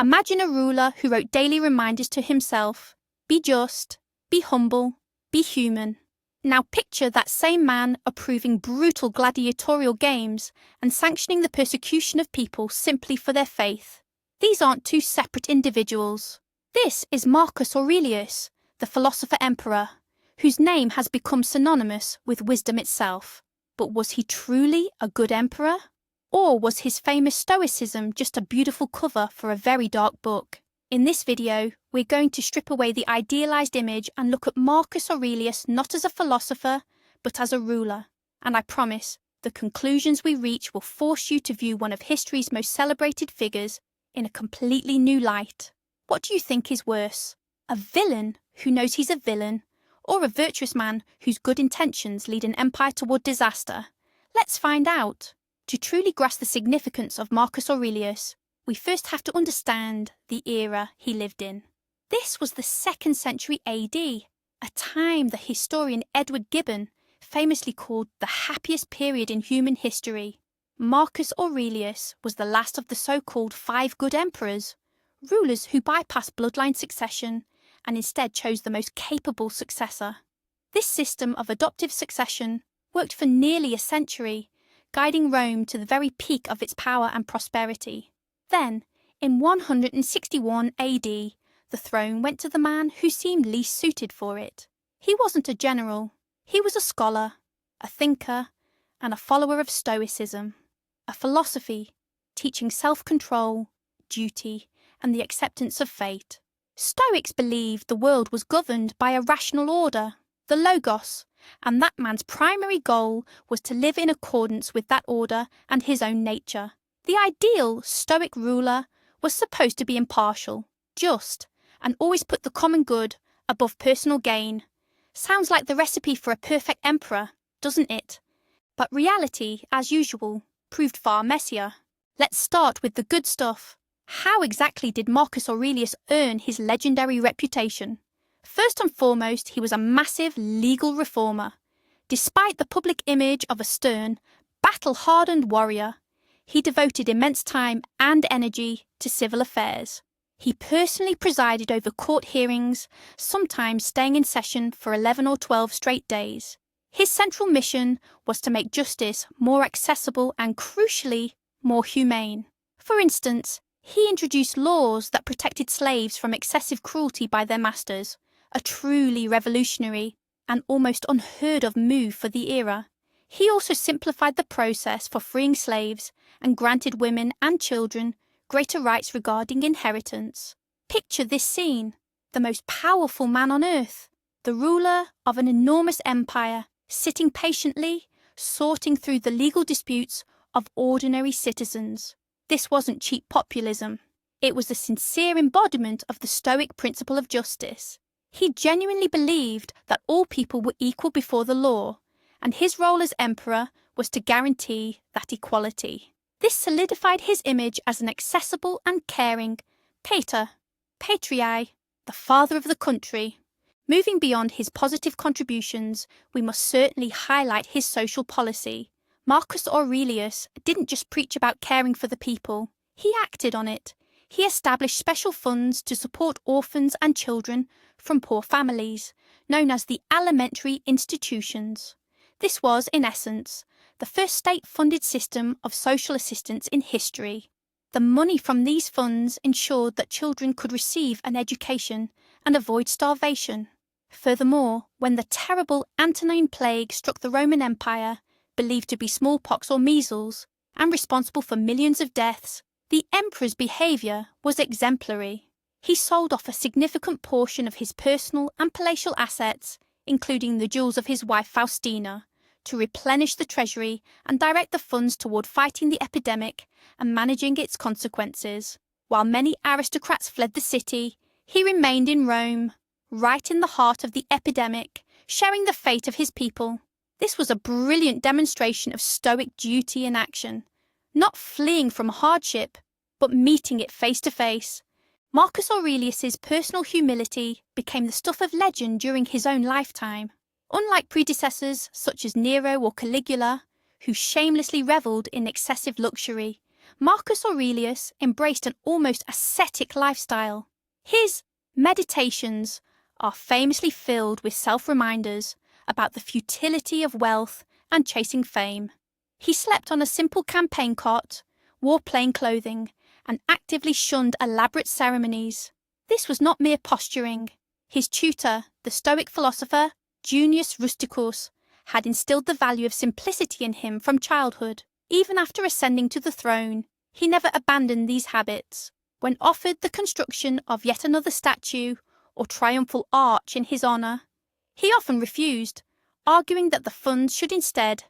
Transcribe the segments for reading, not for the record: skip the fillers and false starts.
Imagine a ruler who wrote daily reminders to himself: be just, be humble, be human. Now picture that same man approving brutal gladiatorial games and sanctioning the persecution of people simply for their faith. These aren't two separate individuals. This is Marcus Aurelius, the philosopher-emperor, whose name has become synonymous with wisdom itself. But was he truly a good emperor? Or was his famous Stoicism just a beautiful cover for a very dark book? In this video, we're going to strip away the idealized image and look at Marcus Aurelius not as a philosopher, but as a ruler. And I promise, the conclusions we reach will force you to view one of history's most celebrated figures in a completely new light. What do you think is worse? A villain who knows he's a villain, or a virtuous man whose good intentions lead an empire toward disaster? Let's find out. To truly grasp the significance of Marcus Aurelius, we first have to understand the era he lived in. This was the 2nd century AD, a time the historian Edward Gibbon famously called the happiest period in human history. Marcus Aurelius was the last of the so-called 5 good emperors, rulers who bypassed bloodline succession and instead chose the most capable successor. This system of adoptive succession worked for nearly a century, guiding Rome to the very peak of its power and prosperity. Then, in 161 AD, the throne went to the man who seemed least suited for it. He wasn't a general. He was a scholar, a thinker, and a follower of Stoicism, a philosophy teaching self-control, duty, and the acceptance of fate. Stoics believed the world was governed by a rational order, the Logos, and that man's primary goal was to live in accordance with that order and his own nature. The ideal Stoic ruler was supposed to be impartial, just, and always put the common good above personal gain. Sounds like the recipe for a perfect emperor, doesn't it? But reality, as usual, proved far messier. Let's start with the good stuff. How exactly did Marcus Aurelius earn his legendary reputation? First and foremost, he was a massive legal reformer. Despite the public image of a stern, battle-hardened warrior, he devoted immense time and energy to civil affairs. He personally presided over court hearings, sometimes staying in session for 11 or 12 straight days. His central mission was to make justice more accessible and, crucially, more humane. For instance, he introduced laws that protected slaves from excessive cruelty by their masters, a truly revolutionary and almost unheard of move for the era. He also simplified the process for freeing slaves and granted women and children greater rights regarding inheritance. Picture this scene: the most powerful man on earth, the ruler of an enormous empire, sitting patiently, sorting through the legal disputes of ordinary citizens. This wasn't cheap populism. It was a sincere embodiment of the Stoic principle of justice. He genuinely believed that all people were equal before the law, and his role as emperor was to guarantee that equality. This solidified his image as an accessible and caring pater, patriae, the father of the country. Moving beyond his positive contributions, we must certainly highlight his social policy. Marcus Aurelius didn't just preach about caring for the people, he acted on it. He established special funds to support orphans and children from poor families, known as the alimentary institutions. This was, in essence, the first state-funded system of social assistance in history. The money from these funds ensured that children could receive an education and avoid starvation. Furthermore, when the terrible Antonine Plague struck the Roman Empire, believed to be smallpox or measles, and responsible for millions of deaths, the emperor's behaviour was exemplary. He sold off a significant portion of his personal and palatial assets, including the jewels of his wife Faustina, to replenish the treasury and direct the funds toward fighting the epidemic and managing its consequences. While many aristocrats fled the city, he remained in Rome, right in the heart of the epidemic, sharing the fate of his people. This was a brilliant demonstration of Stoic duty in action, not fleeing from hardship, but meeting it face to face. Marcus Aurelius's personal humility became the stuff of legend during his own lifetime. Unlike predecessors such as Nero or Caligula, who shamelessly revelled in excessive luxury, Marcus Aurelius embraced an almost ascetic lifestyle. His meditations are famously filled with self-reminders about the futility of wealth and chasing fame. He slept on a simple campaign cot, wore plain clothing, and actively shunned elaborate ceremonies. This was not mere posturing. His tutor, the Stoic philosopher Junius Rusticus, had instilled the value of simplicity in him from childhood. Even after ascending to the throne, he never abandoned these habits. When offered the construction of yet another statue or triumphal arch in his honour, he often refused, arguing that the funds should instead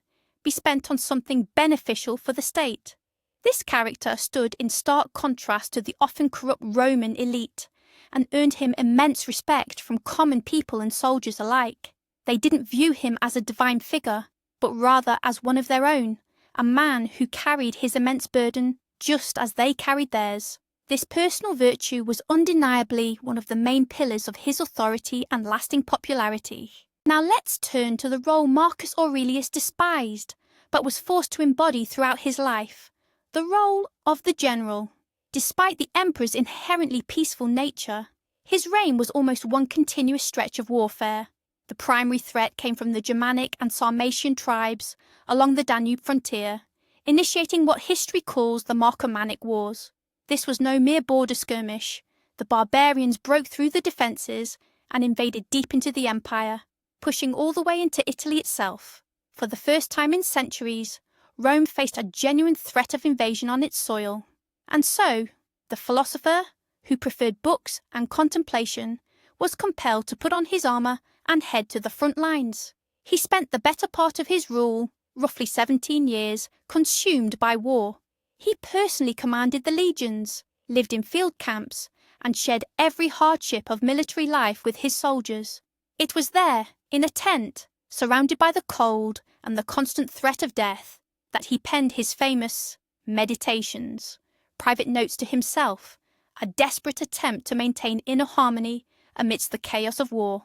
be spent on something beneficial for the state. This character stood in stark contrast to the often corrupt Roman elite and earned him immense respect from common people and soldiers alike. They didn't view him as a divine figure, but rather as one of their own, a man who carried his immense burden just as they carried theirs. This personal virtue was undeniably one of the main pillars of his authority and lasting popularity. Now let's turn to the role Marcus Aurelius despised, but was forced to embody throughout his life, the role of the general. Despite the emperor's inherently peaceful nature, his reign was almost one continuous stretch of warfare. The primary threat came from the Germanic and Sarmatian tribes along the Danube frontier, initiating what history calls the Marcomannic Wars. This was no mere border skirmish. The barbarians broke through the defences and invaded deep into the empire, pushing all the way into Italy itself. For the first time in centuries, Rome faced a genuine threat of invasion on its soil. And so, the philosopher, who preferred books and contemplation, was compelled to put on his armour and head to the front lines. He spent the better part of his rule, roughly 17 years, consumed by war. He personally commanded the legions, lived in field camps, and shared every hardship of military life with his soldiers. It was there, in a tent, surrounded by the cold and the constant threat of death, that he penned his famous Meditations, private notes to himself, a desperate attempt to maintain inner harmony amidst the chaos of war.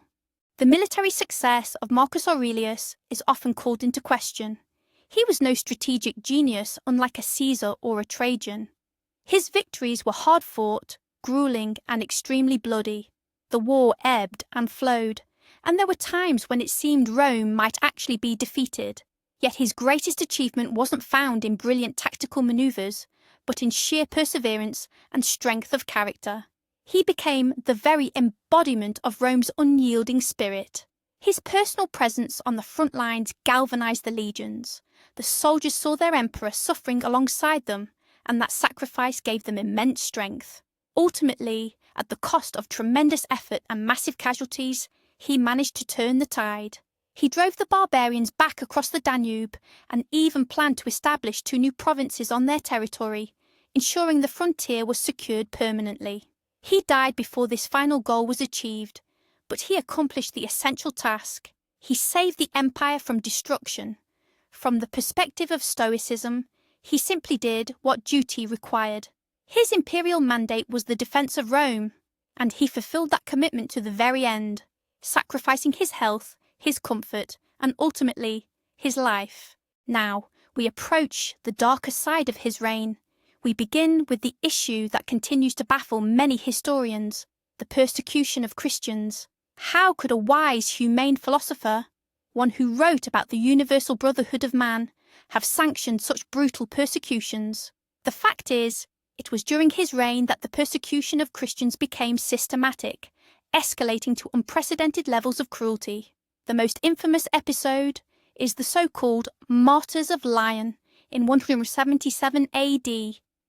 The military success of Marcus Aurelius is often called into question. He was no strategic genius unlike a Caesar or a Trajan. His victories were hard-fought, grueling, and extremely bloody. The war ebbed and flowed, and there were times when it seemed Rome might actually be defeated. Yet his greatest achievement wasn't found in brilliant tactical manoeuvres, but in sheer perseverance and strength of character. He became the very embodiment of Rome's unyielding spirit. His personal presence on the front lines galvanized the legions. The soldiers saw their emperor suffering alongside them, and that sacrifice gave them immense strength. Ultimately, at the cost of tremendous effort and massive casualties, he managed to turn the tide. He drove the barbarians back across the Danube and even planned to establish 2 new provinces on their territory, ensuring the frontier was secured permanently. He died before this final goal was achieved, but he accomplished the essential task. He saved the empire from destruction. From the perspective of Stoicism, he simply did what duty required. His imperial mandate was the defence of Rome, and he fulfilled that commitment to the very end, sacrificing his health, his comfort, and ultimately, his life. Now, we approach the darker side of his reign. We begin with the issue that continues to baffle many historians, the persecution of Christians. How could a wise, humane philosopher, one who wrote about the universal brotherhood of man, have sanctioned such brutal persecutions? The fact is, it was during his reign that the persecution of Christians became systematic, escalating to unprecedented levels of cruelty. The most infamous episode is the so-called Martyrs of Lyon in 177 AD,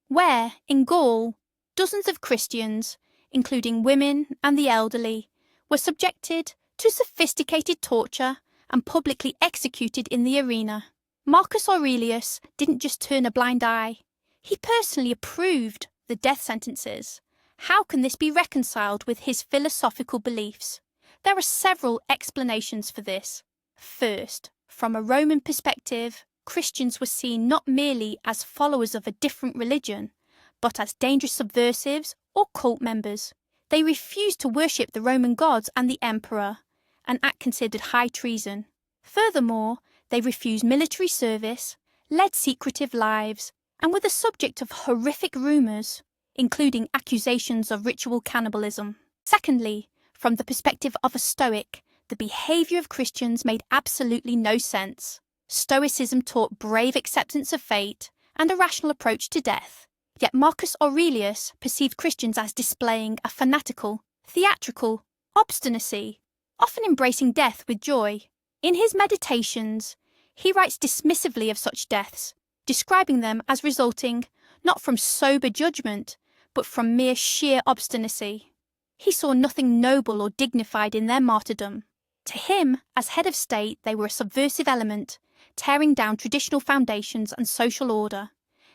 where, in Gaul, dozens of Christians, including women and the elderly, were subjected to sophisticated torture and publicly executed in the arena. Marcus Aurelius didn't just turn a blind eye. He personally approved the death sentences. How can this be reconciled with his philosophical beliefs? There are several explanations for this. First, from a Roman perspective, Christians were seen not merely as followers of a different religion, but as dangerous subversives or cult members. They refused to worship the Roman gods and the emperor, an act considered high treason. Furthermore, they refused military service, led secretive lives, and were the subject of horrific rumours, including accusations of ritual cannibalism. Secondly, from the perspective of a Stoic, the behaviour of Christians made absolutely no sense. Stoicism taught brave acceptance of fate and a rational approach to death, yet Marcus Aurelius perceived Christians as displaying a fanatical, theatrical obstinacy, often embracing death with joy. In his Meditations, he writes dismissively of such deaths, describing them as resulting not from sober judgment, but from mere sheer obstinacy. He saw nothing noble or dignified in their martyrdom. To him, as head of state, they were a subversive element, tearing down traditional foundations and social order,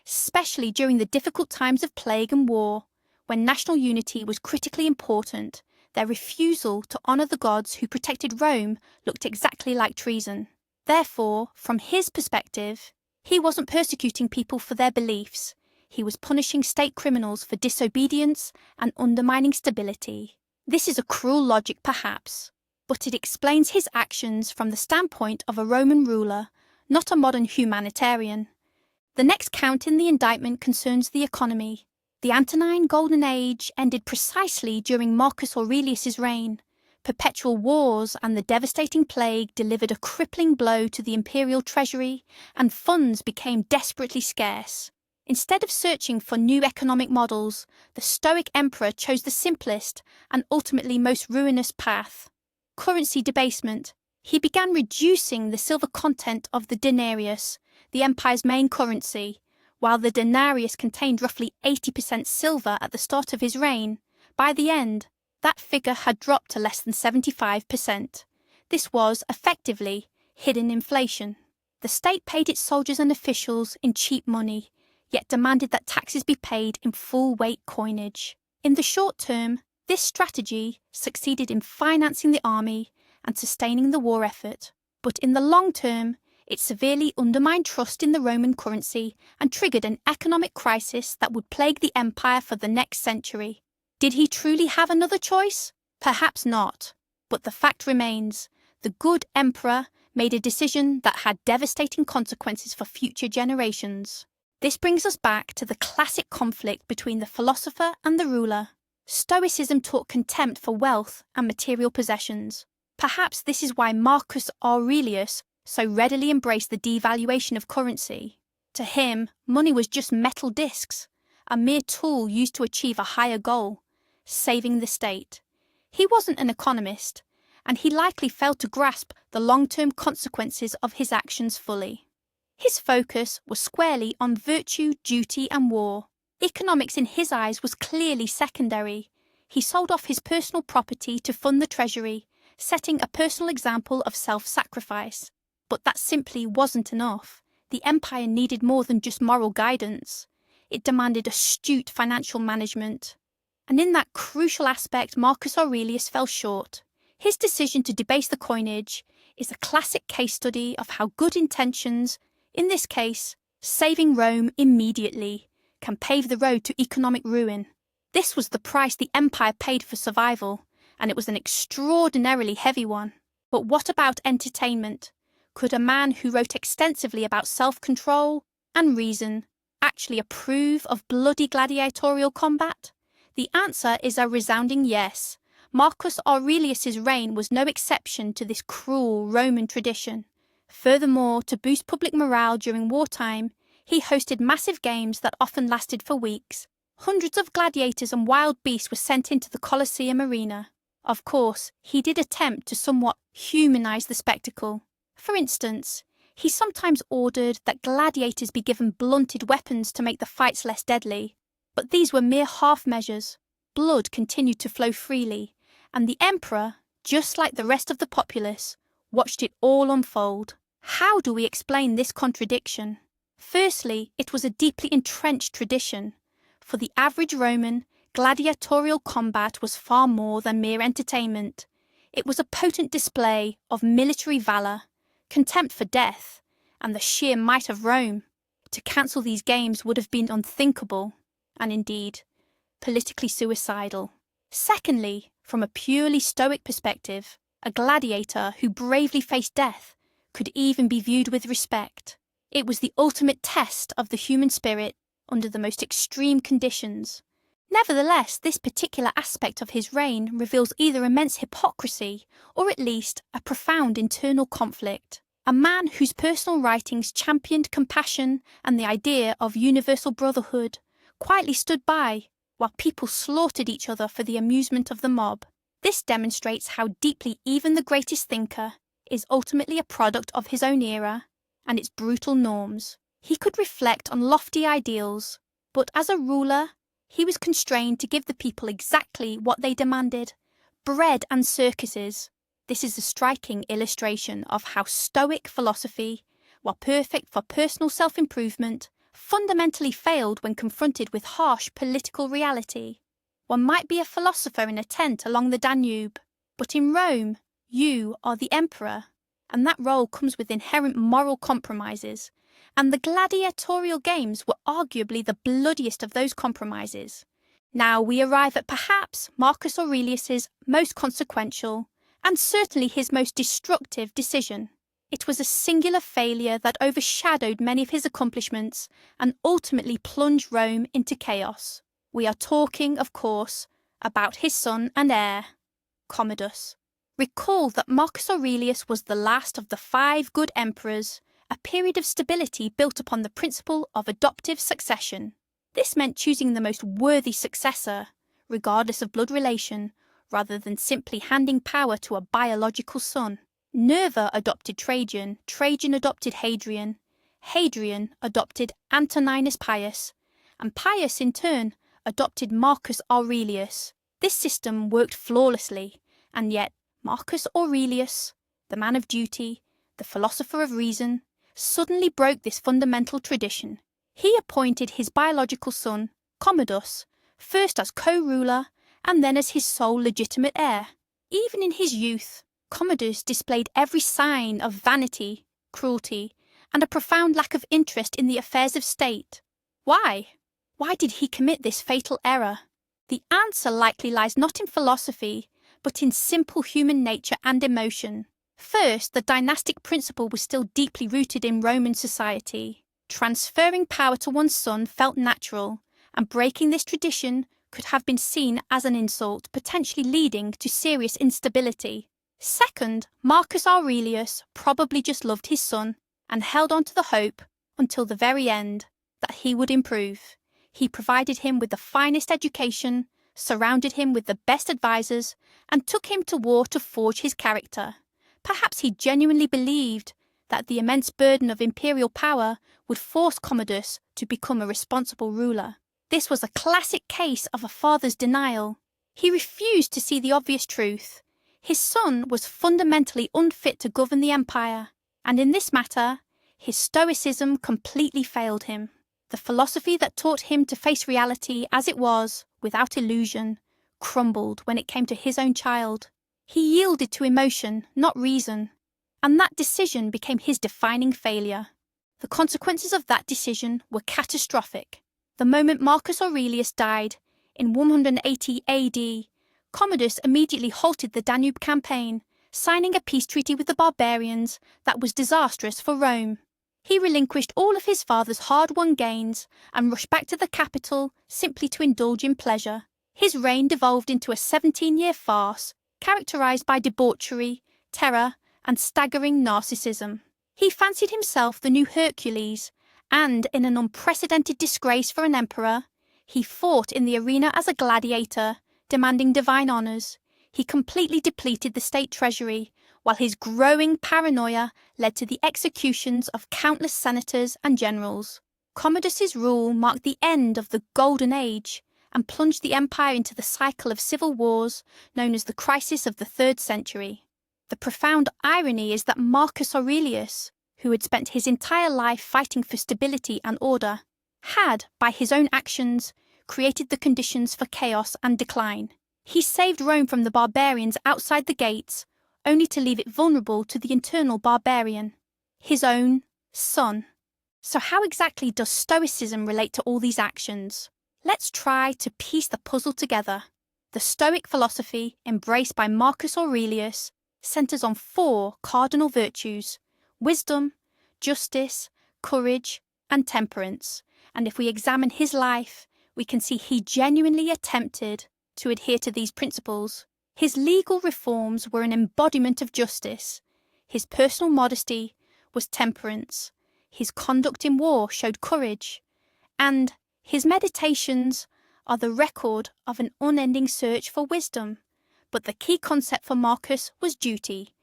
especially during the difficult times of plague and war, when national unity was critically important. Their refusal to honour the gods who protected Rome looked exactly like treason. Therefore, from his perspective, he wasn't persecuting people for their beliefs. He was punishing state criminals for disobedience and undermining stability. This is a cruel logic, perhaps, but it explains his actions from the standpoint of a Roman ruler, not a modern humanitarian. The next count in the indictment concerns the economy. The Antonine Golden Age ended precisely during Marcus Aurelius's reign. Perpetual wars and the devastating plague delivered a crippling blow to the imperial treasury, and funds became desperately scarce. Instead of searching for new economic models, the Stoic emperor chose the simplest and ultimately most ruinous path: currency debasement. He began reducing the silver content of the denarius, the empire's main currency. While the denarius contained roughly 80% silver at the start of his reign, by the end, that figure had dropped to less than 75%. This was, effectively, hidden inflation. The state paid its soldiers and officials in cheap money, yet demanded that taxes be paid in full-weight coinage. In the short term, this strategy succeeded in financing the army and sustaining the war effort, but in the long term, it severely undermined trust in the Roman currency and triggered an economic crisis that would plague the empire for the next century. Did he truly have another choice? Perhaps not. But the fact remains, the good emperor made a decision that had devastating consequences for future generations. This brings us back to the classic conflict between the philosopher and the ruler. Stoicism taught contempt for wealth and material possessions. Perhaps this is why Marcus Aurelius so readily embraced the devaluation of currency. To him, money was just metal discs, a mere tool used to achieve a higher goal: saving the state. He wasn't an economist, and he likely failed to grasp the long-term consequences of his actions fully. His focus was squarely on virtue, duty, and war. Economics in his eyes was clearly secondary. He sold off his personal property to fund the treasury, setting a personal example of self-sacrifice. But that simply wasn't enough. The empire needed more than just moral guidance. It demanded astute financial management. And in that crucial aspect, Marcus Aurelius fell short. His decision to debase the coinage is a classic case study of how good intentions, in this case, saving Rome immediately, can pave the road to economic ruin. This was the price the empire paid for survival, and it was an extraordinarily heavy one. But what about entertainment? Could a man who wrote extensively about self-control and reason actually approve of bloody gladiatorial combat? The answer is a resounding yes. Marcus Aurelius's reign was no exception to this cruel Roman tradition. Furthermore, to boost public morale during wartime, he hosted massive games that often lasted for weeks. Hundreds of gladiators and wild beasts were sent into the Colosseum arena. Of course, he did attempt to somewhat humanize the spectacle. For instance, he sometimes ordered that gladiators be given blunted weapons to make the fights less deadly. But these were mere half measures. Blood continued to flow freely, and the emperor, just like the rest of the populace, watched it all unfold. How do we explain this contradiction? Firstly, it was a deeply entrenched tradition. For the average Roman, gladiatorial combat was far more than mere entertainment. It was a potent display of military valour, contempt for death, and the sheer might of Rome. To cancel these games would have been unthinkable, and indeed, politically suicidal. Secondly, from a purely Stoic perspective, a gladiator who bravely faced death could even be viewed with respect. It was the ultimate test of the human spirit under the most extreme conditions. Nevertheless, this particular aspect of his reign reveals either immense hypocrisy or at least a profound internal conflict. A man whose personal writings championed compassion and the idea of universal brotherhood quietly stood by while people slaughtered each other for the amusement of the mob. This demonstrates how deeply even the greatest thinker is ultimately a product of his own era and its brutal norms. He could reflect on lofty ideals, but as a ruler, he was constrained to give the people exactly what they demanded: bread and circuses. This is a striking illustration of how Stoic philosophy, while perfect for personal self-improvement, fundamentally failed when confronted with harsh political reality. One might be a philosopher in a tent along the Danube, but in Rome, you are the emperor, and that role comes with inherent moral compromises, and the gladiatorial games were arguably the bloodiest of those compromises. Now we arrive at perhaps Marcus Aurelius's most consequential, and certainly his most destructive decision. It was a singular failure that overshadowed many of his accomplishments and ultimately plunged Rome into chaos. We are talking, of course, about his son and heir, Commodus. Recall that Marcus Aurelius was the last of the 5 good emperors, a period of stability built upon the principle of adoptive succession. This meant choosing the most worthy successor, regardless of blood relation, rather than simply handing power to a biological son. Nerva adopted Trajan, Trajan adopted Hadrian, Hadrian adopted Antoninus Pius, and Pius in turn adopted Marcus Aurelius. This system worked flawlessly, and yet Marcus Aurelius, the man of duty, the philosopher of reason, suddenly broke this fundamental tradition. He appointed his biological son, Commodus, first as co-ruler and then as his sole legitimate heir. Even in his youth, Commodus displayed every sign of vanity, cruelty, and a profound lack of interest in the affairs of state. Why? Why did he commit this fatal error? The answer likely lies not in philosophy, but in simple human nature and emotion. First, the dynastic principle was still deeply rooted in Roman society. Transferring power to one's son felt natural, and breaking this tradition could have been seen as an insult, potentially leading to serious instability. Second, Marcus Aurelius probably just loved his son and held on to the hope, until the very end, that he would improve. He provided him with the finest education, surrounded him with the best advisors, and took him to war to forge his character. Perhaps he genuinely believed that the immense burden of imperial power would force Commodus to become a responsible ruler. This was a classic case of a father's denial. He refused to see the obvious truth. His son was fundamentally unfit to govern the empire, and in this matter, his Stoicism completely failed him. The philosophy that taught him to face reality as it was, without illusion, crumbled when it came to his own child. He yielded to emotion, not reason, and that decision became his defining failure. The consequences of that decision were catastrophic. The moment Marcus Aurelius died, in 180 AD, Commodus immediately halted the Danube campaign, signing a peace treaty with the barbarians that was disastrous for Rome. He relinquished all of his father's hard-won gains and rushed back to the capital simply to indulge in pleasure. His reign devolved into a 17-year farce characterized by debauchery, terror, and staggering narcissism. He fancied himself the new Hercules, and in an unprecedented disgrace for an emperor, he fought in the arena as a gladiator, demanding divine honors. He completely depleted the state treasury, while his growing paranoia led to the executions of countless senators and generals. Commodus's rule marked the end of the Golden Age and plunged the empire into the cycle of civil wars known as the crisis of the 3rd century. The profound irony is that Marcus Aurelius, who had spent his entire life fighting for stability and order, had, by his own actions, created the conditions for chaos and decline. He saved Rome from the barbarians outside the gates, only to leave it vulnerable to the internal barbarian, his own son. So how exactly does Stoicism relate to all these actions? Let's try to piece the puzzle together. The Stoic philosophy, embraced by Marcus Aurelius, centers on 4 cardinal virtues: wisdom, justice, courage, and temperance, and if we examine his life, we can see he genuinely attempted to adhere to these principles. His legal reforms were an embodiment of justice. His personal modesty was temperance. His conduct in war showed courage. And his meditations are the record of an unending search for wisdom. But the key concept for Marcus was duty.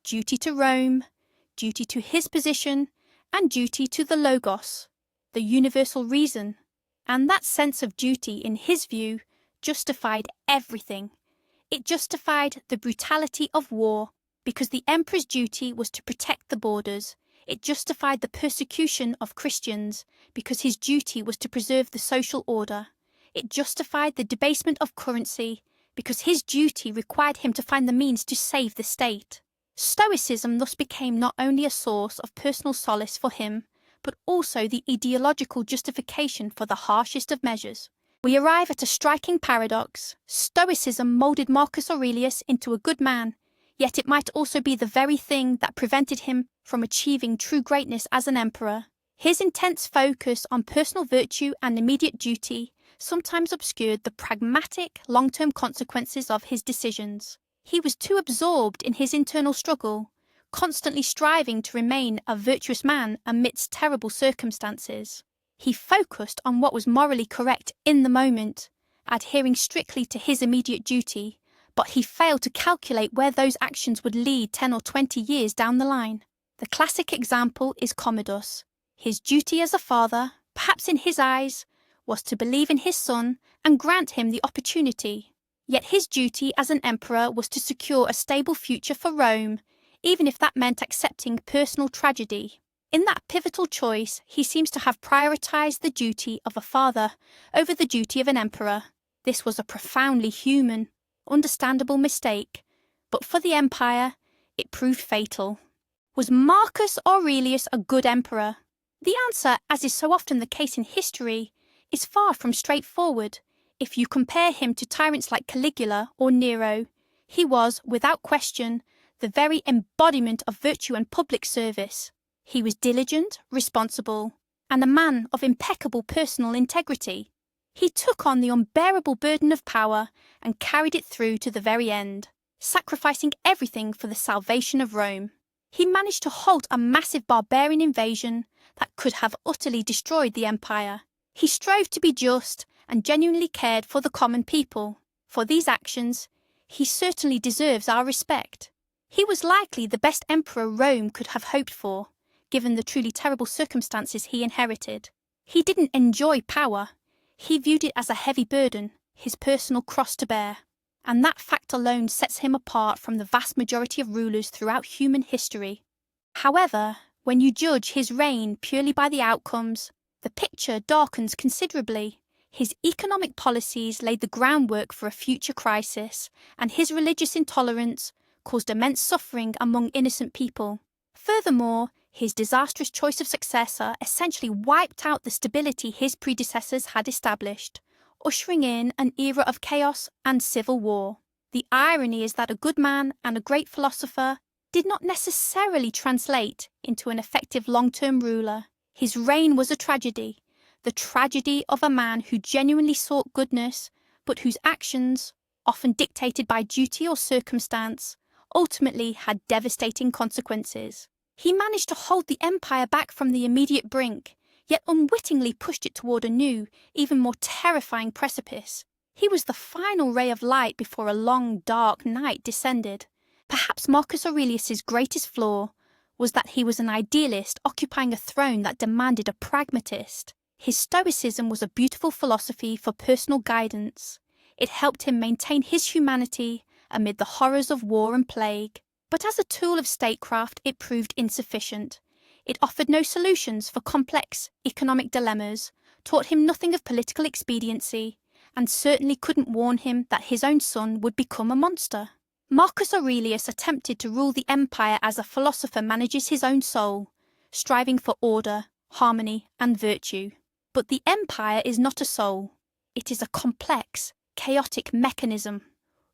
Duty to Rome, duty to his position, and duty to the Logos, the universal reason. And that sense of duty, in his view, justified everything. It justified the brutality of war, because the emperor's duty was to protect the borders. It justified the persecution of Christians, because his duty was to preserve the social order. It justified the debasement of currency, because his duty required him to find the means to save the state. Stoicism thus became not only a source of personal solace for him, but also the ideological justification for the harshest of measures. We arrive at a striking paradox. Stoicism moulded Marcus Aurelius into a good man, yet it might also be the very thing that prevented him from achieving true greatness as an emperor. His intense focus on personal virtue and immediate duty sometimes obscured the pragmatic, long-term consequences of his decisions. He was too absorbed in his internal struggle, constantly striving to remain a virtuous man amidst terrible circumstances. He focused on what was morally correct in the moment, adhering strictly to his immediate duty, but he failed to calculate where those actions would lead 10 or 20 years down the line. The classic example is Commodus. His duty as a father, perhaps in his eyes, was to believe in his son and grant him the opportunity. Yet his duty as an emperor was to secure a stable future for Rome, even if that meant accepting personal tragedy. In that pivotal choice, he seems to have prioritized the duty of a father over the duty of an emperor. This was a profoundly human, understandable mistake, but for the empire, it proved fatal. Was Marcus Aurelius a good emperor? The answer, as is so often the case in history, is far from straightforward. If you compare him to tyrants like Caligula or Nero, he was, without question, the very embodiment of virtue and public service. He was diligent, responsible, and a man of impeccable personal integrity. He took on the unbearable burden of power and carried it through to the very end, sacrificing everything for the salvation of Rome. He managed to halt a massive barbarian invasion that could have utterly destroyed the empire. He strove to be just and genuinely cared for the common people. For these actions, he certainly deserves our respect. He was likely the best emperor Rome could have hoped for, given the truly terrible circumstances he inherited. He didn't enjoy power. He viewed it as a heavy burden, his personal cross to bear. And that fact alone sets him apart from the vast majority of rulers throughout human history. However, when you judge his reign purely by the outcomes, the picture darkens considerably. His economic policies laid the groundwork for a future crisis, and his religious intolerance caused immense suffering among innocent people. Furthermore, his disastrous choice of successor essentially wiped out the stability his predecessors had established, ushering in an era of chaos and civil war. The irony is that a good man and a great philosopher did not necessarily translate into an effective long-term ruler. His reign was a tragedy, the tragedy of a man who genuinely sought goodness, but whose actions, often dictated by duty or circumstance, ultimately had devastating consequences. He managed to hold the empire back from the immediate brink, yet unwittingly pushed it toward a new, even more terrifying precipice. He was the final ray of light before a long, dark night descended. Perhaps Marcus Aurelius's greatest flaw was that he was an idealist occupying a throne that demanded a pragmatist. His Stoicism was a beautiful philosophy for personal guidance. It helped him maintain his humanity amid the horrors of war and plague. But as a tool of statecraft, it proved insufficient. It offered no solutions for complex economic dilemmas, taught him nothing of political expediency, and certainly couldn't warn him that his own son would become a monster. Marcus Aurelius attempted to rule the empire as a philosopher manages his own soul, striving for order, harmony, and virtue. But the empire is not a soul. It is a complex, chaotic mechanism,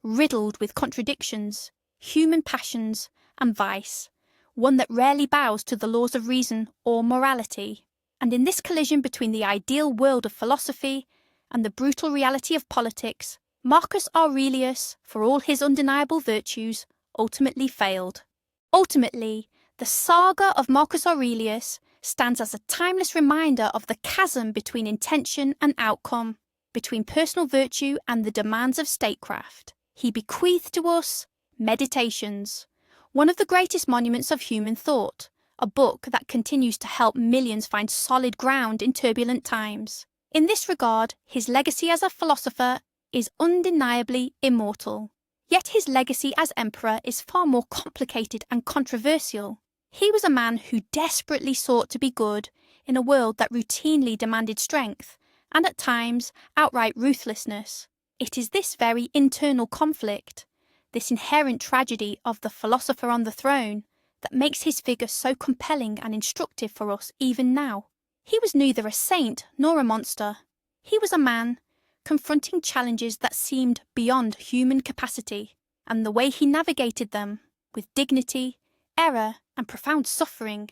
riddled with contradictions, human passions, and vice. one that rarely bows to the laws of reason or morality. And in this collision between the ideal world of philosophy and the brutal reality of politics, Marcus Aurelius, for all his undeniable virtues, ultimately failed. Ultimately, the saga of Marcus Aurelius stands as a timeless reminder of the chasm between intention and outcome, between personal virtue and the demands of statecraft. He bequeathed to us Meditations, one of the greatest monuments of human thought, a book that continues to help millions find solid ground in turbulent times. In this regard, his legacy as a philosopher is undeniably immortal. Yet his legacy as emperor is far more complicated and controversial. He was a man who desperately sought to be good in a world that routinely demanded strength, and at times outright ruthlessness. It is this very internal conflict, this inherent tragedy of the philosopher on the throne, that makes his figure so compelling and instructive for us even now. He was neither a saint nor a monster. He was a man, confronting challenges that seemed beyond human capacity, and the way he navigated them, with dignity, error, and profound suffering,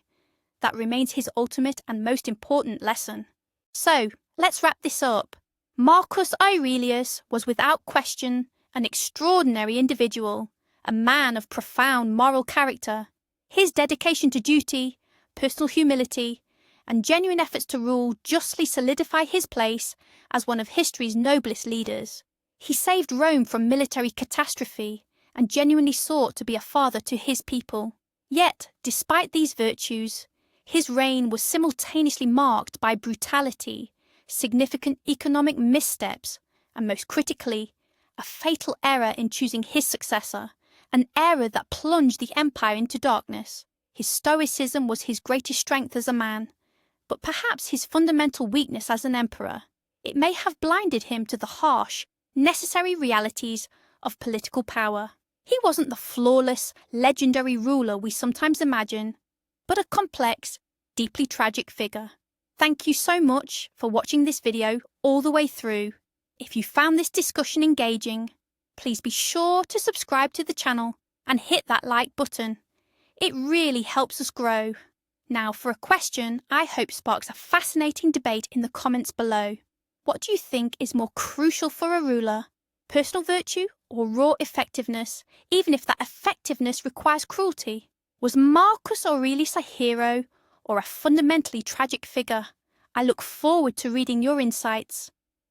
that remains his ultimate and most important lesson. So, let's wrap this up. Marcus Aurelius was without question an extraordinary individual, a man of profound moral character. His dedication to duty, personal humility, and genuine efforts to rule justly solidify his place as one of history's noblest leaders. He saved Rome from military catastrophe and genuinely sought to be a father to his people. Yet, despite these virtues, his reign was simultaneously marked by brutality, significant economic missteps, and most critically, a fatal error in choosing his successor, an error that plunged the empire into darkness. His stoicism was his greatest strength as a man, but perhaps his fundamental weakness as an emperor. It may have blinded him to the harsh, necessary realities of political power. He wasn't the flawless, legendary ruler we sometimes imagine, but a complex, deeply tragic figure. Thank you so much for watching this video all the way through. If you found this discussion engaging, please be sure to subscribe to the channel and hit that like button. It really helps us grow. Now for a question I hope sparks a fascinating debate in the comments below. What do you think is more crucial for a ruler? Personal virtue or raw effectiveness, even if that effectiveness requires cruelty? Was Marcus Aurelius a hero or a fundamentally tragic figure? I look forward to reading your insights.